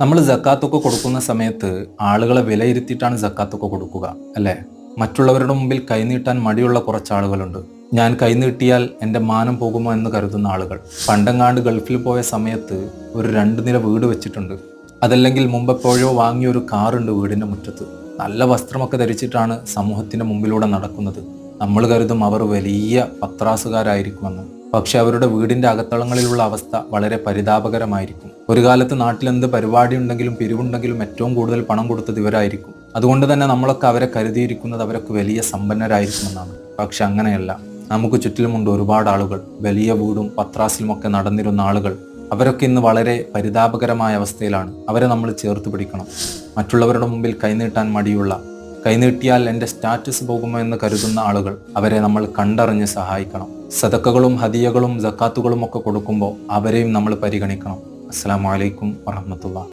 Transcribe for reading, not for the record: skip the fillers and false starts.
നമ്മൾ ജക്കാത്തൊക്കെ കൊടുക്കുന്ന സമയത്ത് ആളുകളെ വിലയിരുത്തിയിട്ടാണ് ജക്കാത്തൊക്കെ കൊടുക്കുക അല്ലേ? മറ്റുള്ളവരുടെ മുമ്പിൽ കൈനീട്ടാൻ മടിയുള്ള കുറച്ച് ആളുകളുണ്ട്. ഞാൻ കൈനീട്ടിയാൽ എൻ്റെ മാനം പോകുമോ എന്ന് കരുതുന്ന ആളുകൾ. പണ്ടെങ്ങാണ്ട് ഗൾഫിൽ പോയ സമയത്ത് ഒരു 2 നില വീട് വെച്ചിട്ടുണ്ട്. അതല്ലെങ്കിൽ മുമ്പെപ്പോഴോ വാങ്ങിയൊരു കാറുണ്ട് വീടിൻ്റെ മുറ്റത്ത്. നല്ല വസ്ത്രമൊക്കെ ധരിച്ചിട്ടാണ് സമൂഹത്തിൻ്റെ മുമ്പിലൂടെ നടക്കുന്നത്. നമ്മൾ കരുതും അവർ വലിയ പത്രാസുകാരായിരിക്കുമെന്ന്. പക്ഷെ അവരുടെ വീടിൻ്റെ അകത്തളങ്ങളിലുള്ള അവസ്ഥ വളരെ പരിതാപകരമായിരിക്കും. ഒരു കാലത്ത് നാട്ടിലെന്ത് പരിപാടി ഉണ്ടെങ്കിലും പിരിവുണ്ടെങ്കിലും ഏറ്റവും കൂടുതൽ പണം കൊടുത്തത് ഇവരായിരിക്കും. അതുകൊണ്ട് തന്നെ നമ്മളൊക്കെ അവരെ കരുതിയിരിക്കുന്നത് അവരൊക്കെ വലിയ സമ്പന്നരായിരിക്കുമെന്നാണ്. പക്ഷെ അങ്ങനെയല്ല. നമുക്ക് ചുറ്റിലുമുണ്ട് ഒരുപാട് ആളുകൾ, വലിയ വീടും പത്രാസിലുമൊക്കെ നടന്നിരുന്ന ആളുകൾ. അവരൊക്കെ ഇന്ന് വളരെ പരിതാപകരമായ അവസ്ഥയിലാണ്. അവരെ നമ്മൾ ചേർത്ത് പിടിക്കണം. മറ്റുള്ളവരുടെ മുമ്പിൽ കൈനീട്ടാൻ മടിയുള്ള, കൈനീട്ടിയാൽ എൻ്റെ സ്റ്റാറ്റസ് പോകുമോ എന്ന് കരുതുന്ന ആളുകൾ, അവരെ നമ്മൾ കണ്ടറിഞ്ഞ് സഹായിക്കണം. സദക്കകളും ഹദിയകളും സക്കാത്തുകളും ഒക്കെ കൊടുക്കുമ്പോൾ അവരെയും നമ്മൾ പരിഗണിക്കണം. അസ്സലാമു അലൈക്കും വറഹ്മത്തുള്ളാഹി.